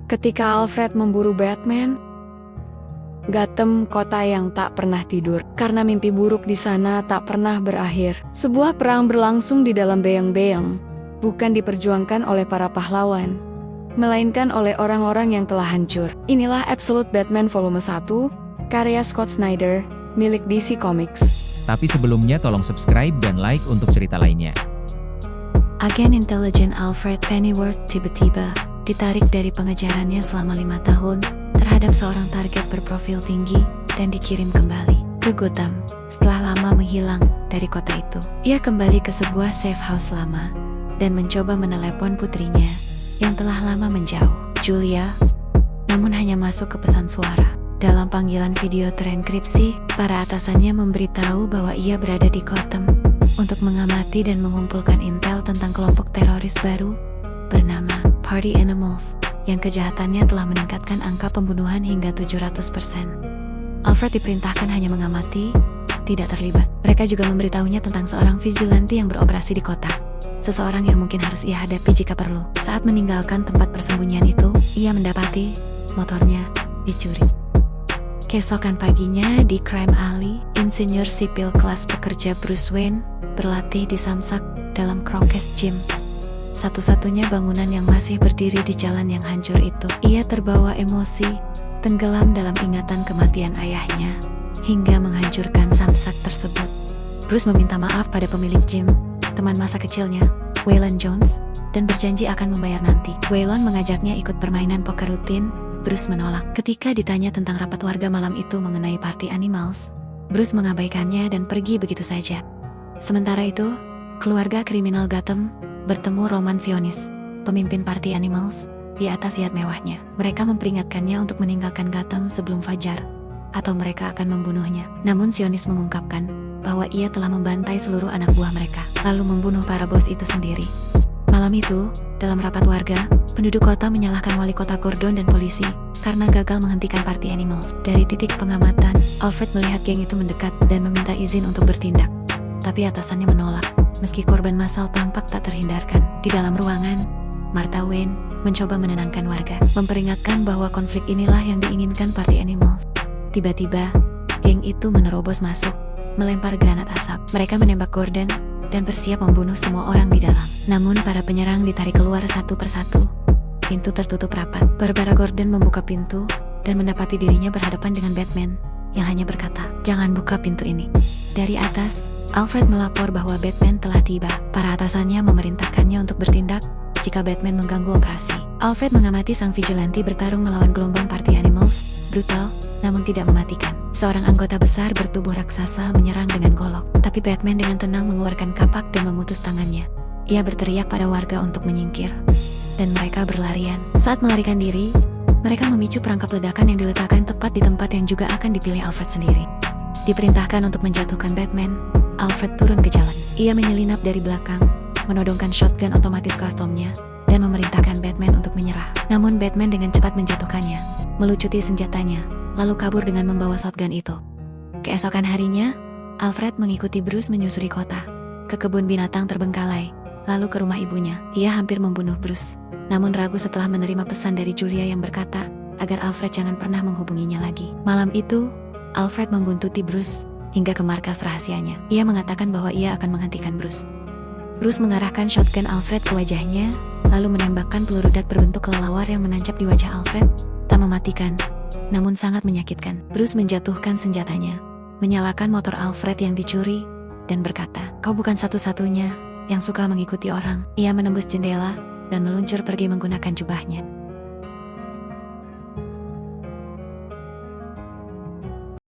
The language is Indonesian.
Ketika Alfred memburu Batman, Gotham, kota yang tak pernah tidur, karena mimpi buruk di sana tak pernah berakhir. Sebuah perang berlangsung di dalam bayang-bayang, bukan diperjuangkan oleh para pahlawan, melainkan oleh orang-orang yang telah hancur. Inilah Absolute Batman Volume 1, karya Scott Snyder, milik DC Comics. Tapi sebelumnya tolong subscribe dan like untuk cerita lainnya. Agen intelijen Alfred Pennyworth tiba-tiba ditarik dari pengejarannya selama 5 tahun terhadap seorang target berprofil tinggi dan dikirim kembali ke Gotham setelah lama menghilang dari kota itu. Ia kembali ke sebuah safe house lama dan mencoba menelepon putrinya yang telah lama menjauh, Julia, namun hanya masuk ke pesan suara. Dalam panggilan video terenkripsi, para atasannya memberitahu bahwa ia berada di Gotham untuk mengamati dan mengumpulkan intel tentang kelompok teroris baru bernama Party Animals yang kejahatannya telah meningkatkan angka pembunuhan hingga 700%. Alfred diperintahkan hanya mengamati, tidak terlibat. Mereka juga memberitahunya tentang seorang vigilante yang beroperasi di kota. Seseorang yang mungkin harus ia hadapi jika perlu. Saat meninggalkan tempat persembunyian itu, ia mendapati motornya dicuri. Keesokan paginya di Crime Alley, insinyur sipil kelas pekerja Bruce Wayne berlatih di samsak dalam Crocus Gym, satu-satunya bangunan yang masih berdiri di jalan yang hancur itu. Ia terbawa emosi, tenggelam dalam ingatan kematian ayahnya, hingga menghancurkan samsak tersebut. Bruce meminta maaf pada pemilik gym, teman masa kecilnya, Waylon Jones, dan berjanji akan membayar nanti. Waylon mengajaknya ikut permainan poker rutin. Bruce menolak. Ketika ditanya tentang rapat warga malam itu mengenai Party Animals, Bruce mengabaikannya dan pergi begitu saja. Sementara itu, keluarga kriminal Gotham bertemu Roman Sionis, pemimpin Party Animals, di atas yacht mewahnya. Mereka memperingatkannya untuk meninggalkan Gotham sebelum fajar, atau mereka akan membunuhnya. Namun Sionis mengungkapkan bahwa ia telah membantai seluruh anak buah mereka, lalu membunuh para bos itu sendiri. Malam itu, dalam rapat warga, penduduk kota menyalahkan wali kota Gordon dan polisi karena gagal menghentikan Party Animals. Dari titik pengamatan, Alfred melihat geng itu mendekat dan meminta izin untuk bertindak. Tapi atasannya menolak, meski korban massal tampak tak terhindarkan. Di dalam ruangan, Martha Wayne mencoba menenangkan warga, memperingatkan bahwa konflik inilah yang diinginkan Party Animals. Tiba-tiba, geng itu menerobos masuk, melempar granat asap. Mereka menembak Gordon dan bersiap membunuh semua orang di dalam. Namun para penyerang ditarik keluar satu persatu. Pintu tertutup rapat. Barbara Gordon membuka pintu dan mendapati dirinya berhadapan dengan Batman yang hanya berkata, "Jangan buka pintu ini." Dari atas, Alfred melapor bahwa Batman telah tiba. Para atasannya memerintahkannya untuk bertindak jika Batman mengganggu operasi. Alfred mengamati sang vigilante bertarung melawan gelombang Party Animals, brutal namun tidak mematikan. Seorang anggota besar bertubuh raksasa menyerang dengan golok, tapi Batman dengan tenang mengeluarkan kapak dan memutus tangannya. Ia berteriak pada warga untuk menyingkir, dan mereka berlarian. Saat melarikan diri, mereka memicu perangkap ledakan yang diletakkan tepat di tempat yang juga akan dipilih Alfred sendiri. Diperintahkan untuk menjatuhkan Batman, Alfred turun ke jalan. Ia menyelinap dari belakang, menodongkan shotgun otomatis customnya, dan memerintahkan Batman untuk menyerah. Namun Batman dengan cepat menjatuhkannya, melucuti senjatanya, lalu kabur dengan membawa shotgun itu. Keesokan harinya, Alfred mengikuti Bruce menyusuri kota, ke kebun binatang terbengkalai, lalu ke rumah ibunya. Ia hampir membunuh Bruce, namun ragu setelah menerima pesan dari Julia yang berkata agar Alfred jangan pernah menghubunginya lagi. Malam itu, Alfred membuntuti Bruce hingga ke markas rahasianya. Ia mengatakan bahwa ia akan menghentikan Bruce. Bruce mengarahkan shotgun Alfred ke wajahnya, lalu menembakkan peluru dat berbentuk kelelawar yang menancap di wajah Alfred, tak mematikan, namun sangat menyakitkan. Bruce menjatuhkan senjatanya, menyalakan motor Alfred yang dicuri, dan berkata, "Kau bukan satu-satunya yang suka mengikuti orang." Ia menembus jendela dan meluncur pergi menggunakan jubahnya.